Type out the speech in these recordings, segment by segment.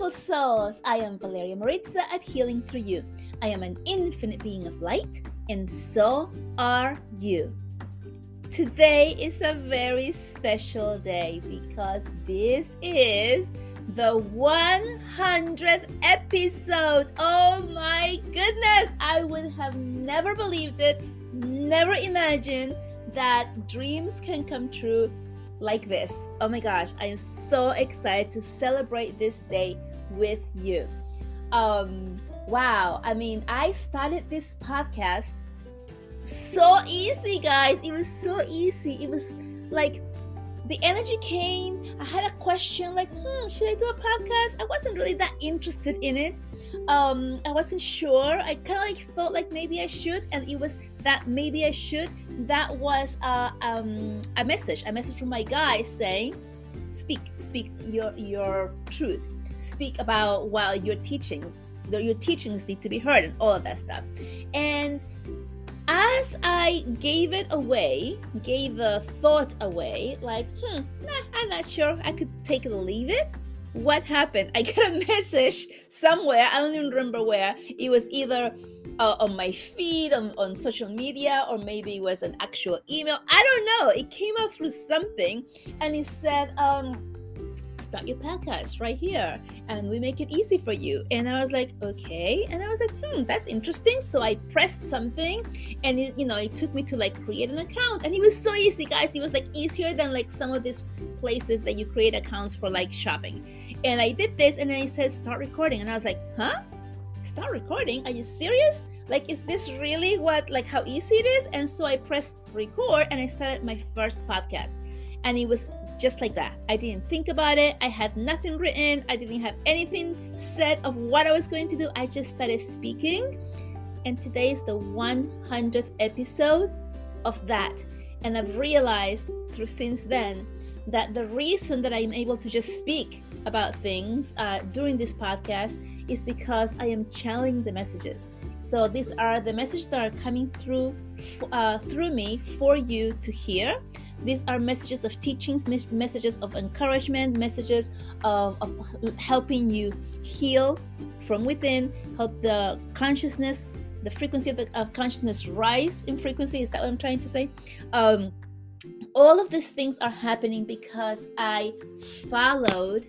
beautiful souls. I am Valeria Maritza at Healing Through You. I am an infinite being of light, and so are you. Today is a very special day because this is the 100th episode. Oh my goodness! I would have never believed it, never imagined that dreams can come true like this. Oh my gosh, I am so excited to celebrate this day with you. Wow, I started this podcast so easy, guys. It was so easy. It was like the energy came. I had a question like, should I do a podcast? I wasn't really that interested in it. I wasn't sure. I kind of like thought like maybe I should, and it was that maybe I should. That was a message from my guy saying, speak your truth. Speak about what you're teaching. Your teachings need to be heard, and all of that stuff. And as I gave the thought away, like, I'm not sure. I could take it or leave it. What happened? I got a message somewhere. I don't even remember where. It was either on my feed, on social media, or maybe it was an actual email. I don't know. It came out through something, and it said, start your podcast right here, and we make it easy for you. And I was like, okay. And I was like, that's interesting. So I pressed something, and it took me to like create an account, and it was so easy, guys. It was like easier than like some of these places that you create accounts for like shopping. And I did this, and then it said start recording, and I was like, start recording? Are you serious? Like, is this really how easy it is? And so I pressed record, and I started my first podcast, and it was just like that. I didn't think about it. I had nothing written. I didn't have anything said of what I was going to do. I just started speaking. And today is the 100th episode of that. And I've realized since then that the reason that I'm able to just speak about things during this podcast is because I am channeling the messages. So these are the messages that are coming through me for you to hear. These are messages of teachings, messages of encouragement, messages of helping you heal from within, help the consciousness, the frequency of consciousness rise in frequency. Is that what I'm trying to say? All of these things are happening because I followed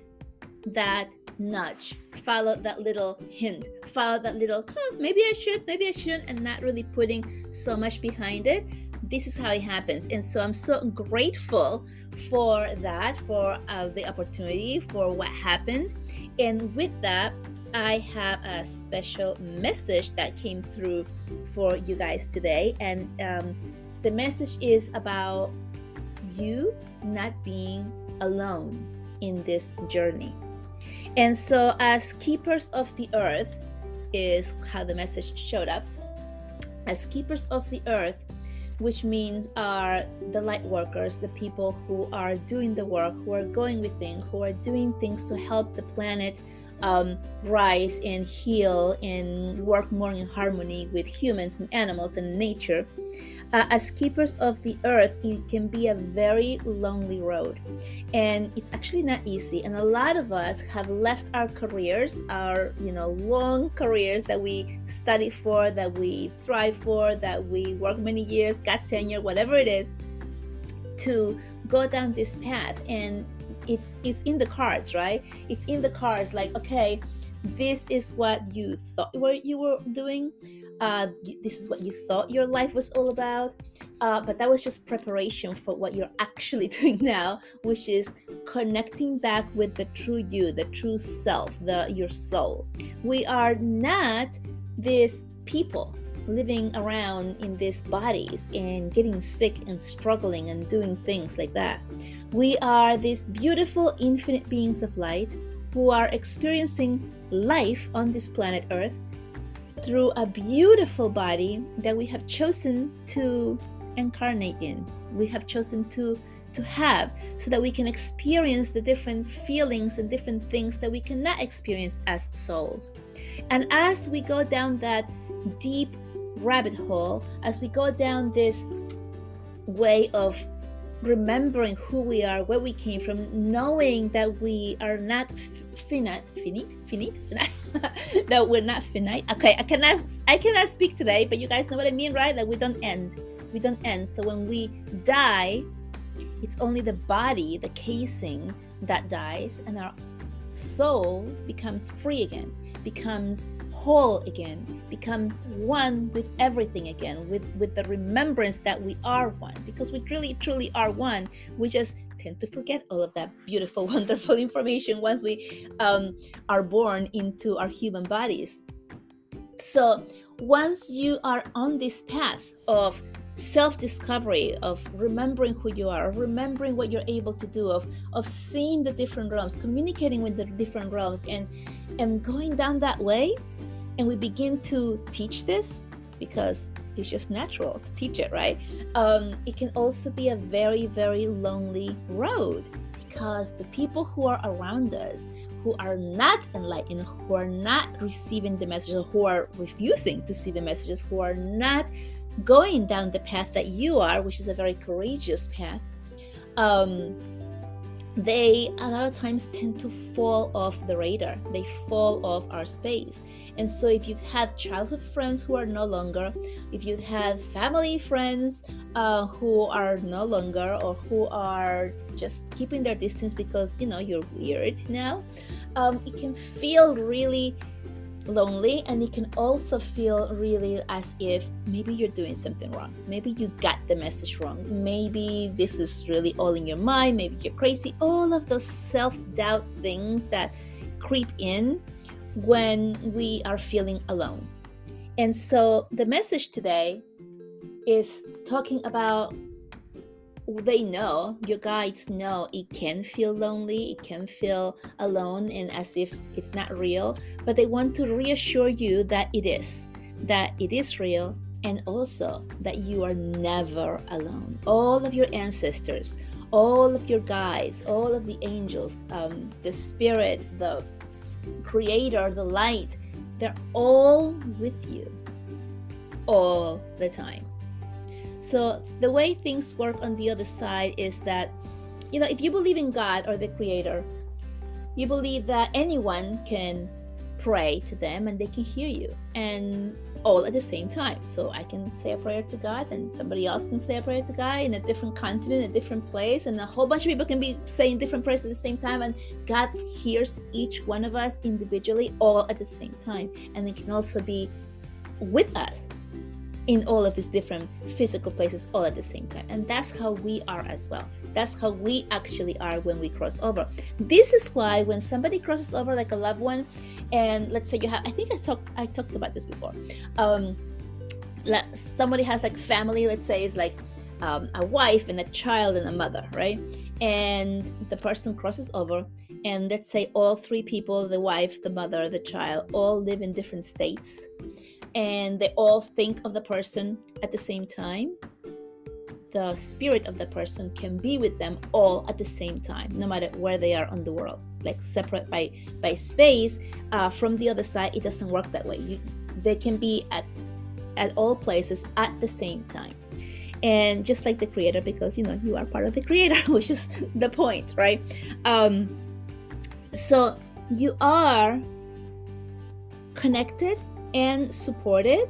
that nudge, followed that little hint, followed that little, maybe I should, maybe I shouldn't, and not really putting so much behind it. This is how it happens. And so I'm so grateful for that, for the opportunity, for what happened. And with that, I have a special message that came through for you guys today. And the message is about you not being alone in this journey. And so as keepers of the earth is how the message showed up. As keepers of the earth, which means are the light workers, the people who are doing the work, who are going within, who are doing things to help the planet rise and heal and work more in harmony with humans and animals and nature. As keepers of the earth, it can be a very lonely road, and it's actually not easy. And a lot of us have left our careers, our long careers that we studied for, that we thrive for, that we work many years, got tenure, whatever it is, to go down this path. And it's in the cards, right? It's in the cards. Like, okay, this is what you thought you were doing. This is what you thought your life was all about, but that was just preparation for what you're actually doing now, which is connecting back with the true you, the true self, your soul. We are not these people living around in these bodies and getting sick and struggling and doing things like that. We are these beautiful infinite beings of light who are experiencing life on this planet Earth through a beautiful body that we have chosen to incarnate in. We have chosen to have, so that we can experience the different feelings and different things that we cannot experience as souls. And as we go down that deep rabbit hole, as we go down this way of remembering who we are, where we came from, knowing that we are not finite. No, we're not finite. Okay, I cannot speak today, but you guys know what I mean, right? Like we don't end. So when we die, it's only the body, the casing, that dies, and our soul becomes free again, becomes whole again, becomes one with everything again, with the remembrance that we are one, because we really truly are one. We just tend to forget all of that beautiful, wonderful information once we are born into our human bodies. So once you are on this path of self-discovery, of remembering who you are, of remembering what you're able to do, of seeing the different realms, communicating with the different realms, and going down that way, and we begin to teach this, because it's just natural to teach it, right? It can also be a very, very lonely road, because the people who are around us, who are not enlightened, who are not receiving the messages, who are refusing to see the messages, who are not going down the path that you are, which is a very courageous path, they a lot of times tend to fall off the radar. They fall off our space. And so if you've had childhood friends who are no longer, if you've had family friends who are no longer, or who are just keeping their distance because you're weird now, it can feel really lonely, and it can also feel really as if maybe you're doing something wrong. Maybe you got the message wrong. Maybe this is really all in your mind. Maybe you're crazy. All of those self-doubt things that creep in when we are feeling alone. And so the message today is talking about, they know, your guides know it can feel lonely, it can feel alone and as if it's not real, but they want to reassure you that it is real, and also that you are never alone. All of your ancestors, all of your guides, all of the angels, the spirits, the creator, the light, they're all with you all the time. So the way things work on the other side is that, if you believe in God or the creator, you believe that anyone can pray to them and they can hear you, and all at the same time. So I can say a prayer to God, and somebody else can say a prayer to God in a different continent, a different place, and a whole bunch of people can be saying different prayers at the same time, and God hears each one of us individually all at the same time. And it can also be with us in all of these different physical places all at the same time. And that's how we are as well. That's how we actually are when we cross over. This is why when somebody crosses over, like a loved one, and let's say you have, I think I talked about this before. Somebody has like family, let's say it's like a wife and a child and a mother, right? And the person crosses over, and let's say all three people, the wife, the mother, the child, all live in different states, and they all think of the person at the same time. The spirit of the person can be with them all at the same time, no matter where they are on the world, like separate by space. From the other side, it doesn't work that way. They can be at all places at the same time. And just like the creator, because you are part of the creator, which is the point, right? So you are connected and supported,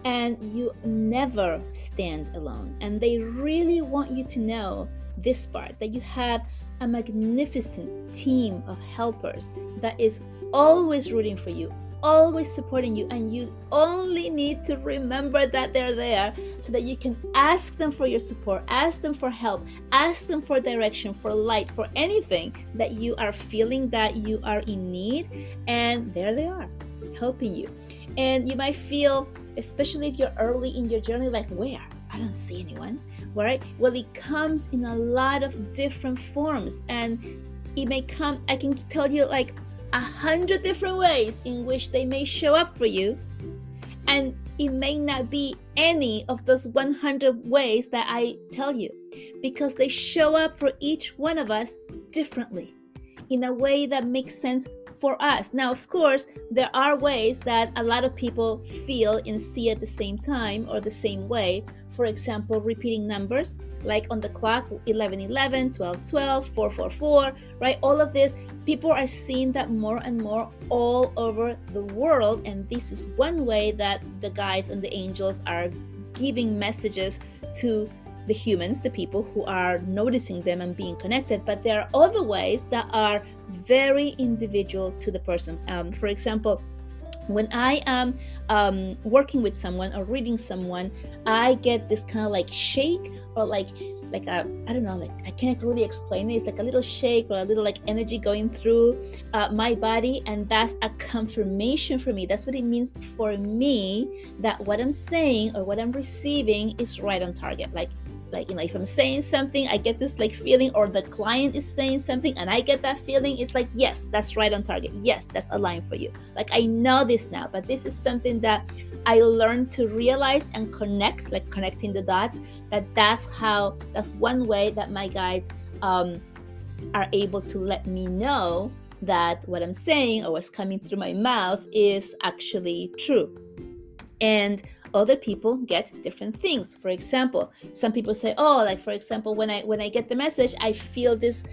and you never stand alone. And they really want you to know this part, that you have a magnificent team of helpers that is always rooting for you, always supporting you, and you only need to remember that they're there so that you can ask them for your support, ask them for help, ask them for direction, for light, for anything that you are feeling that you are in need, and there they are helping you. And you might feel, especially if you're early in your journey, like, where? I don't see anyone, right? Well, it comes in a lot of different forms, and it may come, I can tell you like 100 different ways in which they may show up for you, and it may not be any of those 100 ways that I tell you, because they show up for each one of us differently, in a way that makes sense for us. Now, of course, there are ways that a lot of people feel and see at the same time or the same way. for example, repeating numbers like on the clock, 11:11, 12:12, 4:44, right? All of this, people are seeing that more and more all over the world. And this is one way that the guides and the angels are giving messages to the humans, the people who are noticing them and being connected. But there are other ways that are very individual to the person. For example, when I am working with someone or reading someone, I get this kind of like shake, or like a, I don't know, like I can't really explain it. It's like a little shake or a little like energy going through my body, and that's a confirmation for me. That's what it means for me, that what I'm saying or what I'm receiving is right on target. Like if I'm saying something, I get this like feeling, or the client is saying something and I get that feeling, it's like, yes, that's right on target. Yes, that's aligned for you. Like I know this now, but this is something that I learned to realize and connect, like connecting the dots, that's one way that my guides are able to let me know that what I'm saying or what's coming through my mouth is actually true. And other people get different things. For example, some people say, oh, like for example, when I get the message, I feel this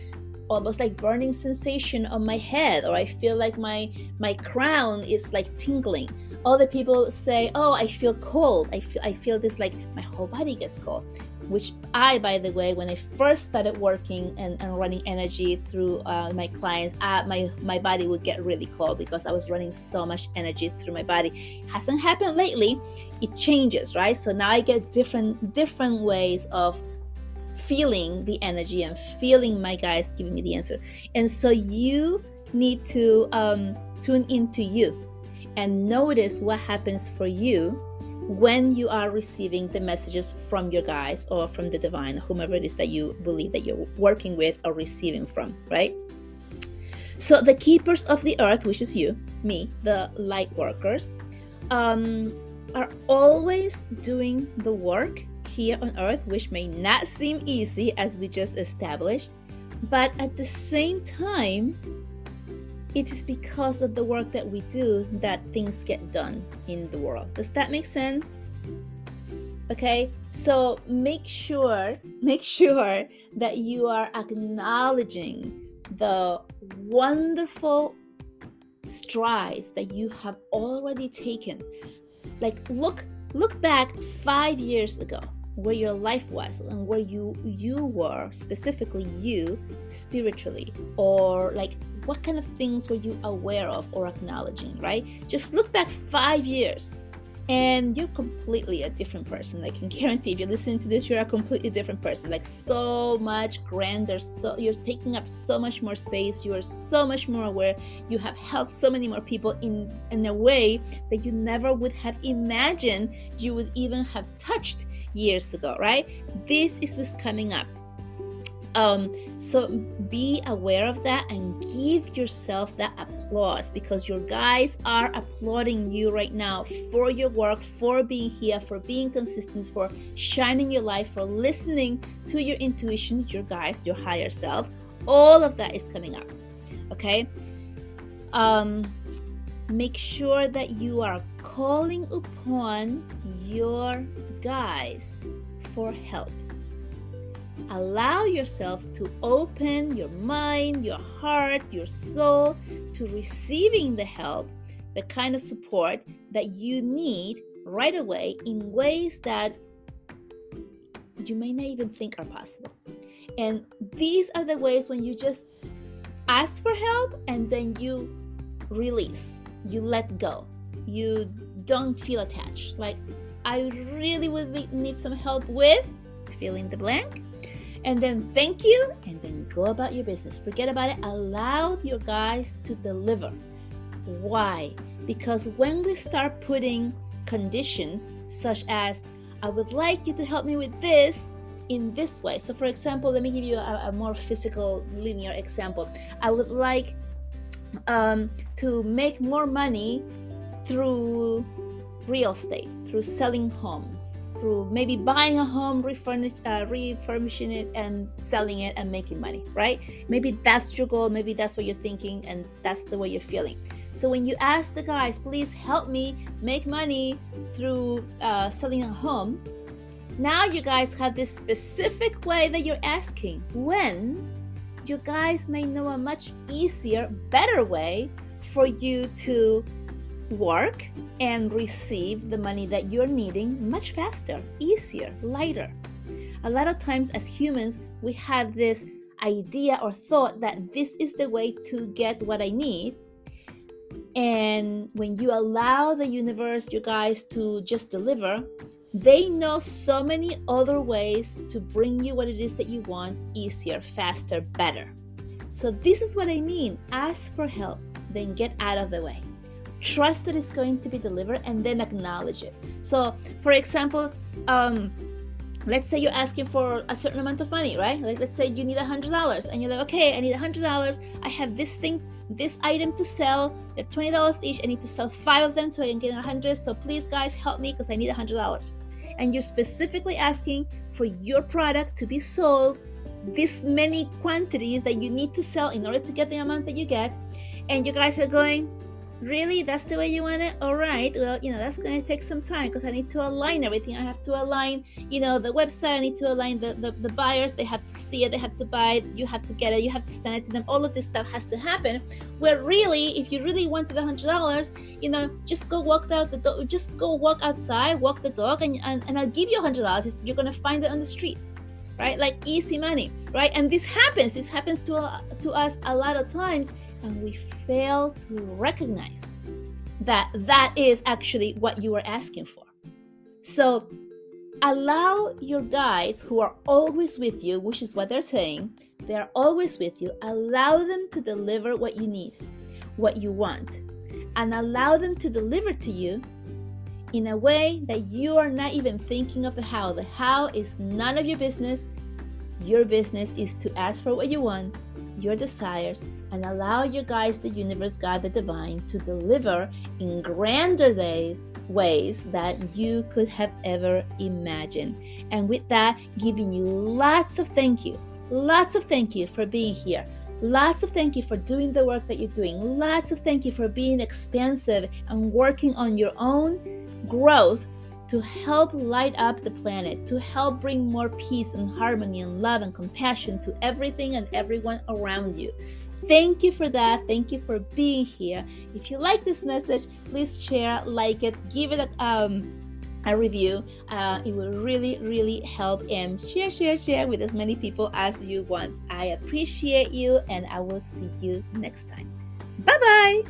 almost like burning sensation on my head, or I feel like my crown is like tingling. Other people say, oh, I feel cold. I feel this, like my whole body gets cold. Which I, by the way, when I first started working and running energy through my clients, my body would get really cold because I was running so much energy through my body. It hasn't happened lately. It changes, right? So now I get different ways of feeling the energy and feeling my guides giving me the answer. And so you need to tune into you and notice what happens for you when you are receiving the messages from your guides or from the divine, whomever it is that you believe that you're working with or receiving from, right? So the keepers of the earth, which is you, me, the light workers, are always doing the work here on earth, which may not seem easy, as we just established, but at the same time, it is because of the work that we do that things get done in the world. Does that make sense? Okay, so make sure that you are acknowledging the wonderful strides that you have already taken. Like look back 5 years ago, where your life was and where you were, specifically you spiritually, or like what kind of things were you aware of or acknowledging, right? Just look back 5 years and you're completely a different person. I can guarantee if you're listening to this, you're a completely different person, like so much grander. So you're taking up so much more space. You are so much more aware. You have helped so many more people in a way that you never would have imagined you would even have touched years ago, right? This is what's coming up. So be aware of that and give yourself that applause, because your guides are applauding you right now for your work, for being here, for being consistent, for shining your light, for listening to your intuition, your guides, your higher self. All of that is coming up. Okay. Make sure that you are calling upon your guides for help. Allow yourself to open your mind, your heart, your soul to receiving the help, the kind of support that you need right away in ways that you may not even think are possible. And these are the ways when you just ask for help and then you release, you let go, you don't feel attached. Like, I really would need some help with fill in the blank. And then thank you, and then go about your business. Forget about it. Allow your guides to deliver. Why? Because when we start putting conditions such as, I would like you to help me with this in this way. So for example, let me give you a more physical, linear example. I would like to make more money through real estate, through selling homes, through maybe buying a home, refurbishing it and selling it and making money, right? Maybe that's your goal, maybe that's what you're thinking, and that's the way you're feeling. So when you ask the guys, please help me make money through selling a home, Now you guys have this specific way that you're asking. When you guys may know a much easier, better way for you to work and receive the money that you're needing much faster, easier, lighter. A lot of times as humans, we have this idea or thought that this is the way to get what I need. And when you allow the universe, you guys, to just deliver, they know so many other ways to bring you what it is that you want easier, faster, better. So this is what I mean. Ask for help, then get out of the way. Trust that it's going to be delivered, and then acknowledge it. So, for example, let's say you're asking for a certain amount of money, right? Like, let's say you need $100, and you're like, okay, I need $100. I have this item to sell. They're $20 each. I need to sell 5 of them so I can get 100. So please, guys, help me because I need $100. And you're specifically asking for your product to be sold this many quantities that you need to sell in order to get the amount that you get. And you guys are going, really? That's the way you want it? All right. Well, that's going to take some time because I need to align everything. I have to align, the website. I need to align the buyers. They have to see it. They have to buy it. You have to get it. You have to send it to them. All of this stuff has to happen. Where really, if you really wanted $100, just go walk out the door. Just go walk outside, walk the dog, and I'll give you $100. You're going to find it on the street. Right? Like easy money. Right? And this happens. This happens to us a lot of times. And we fail to recognize that is actually what you are asking for. So allow your guides who are always with you, which is what they're saying, they're always with you, allow them to deliver what you need, what you want, and allow them to deliver to you in a way that you are not even thinking of the how. The how is none of your business. Your business is to ask for what you want, your desires, and allow your guides, the universe, God, the divine, to deliver in grander ways that you could have ever imagined. And with that, giving you lots of thank you for being here. Lots of thank you for doing the work that you're doing. Lots of thank you for being expansive and working on your own growth to help light up the planet, to help bring more peace and harmony and love and compassion to everything and everyone around you. Thank you for that. Thank you for being here. If you like this message, please share, like it, give it a review. It will really, really help, and share with as many people as you want. I appreciate you, and I will see you next time. Bye-bye.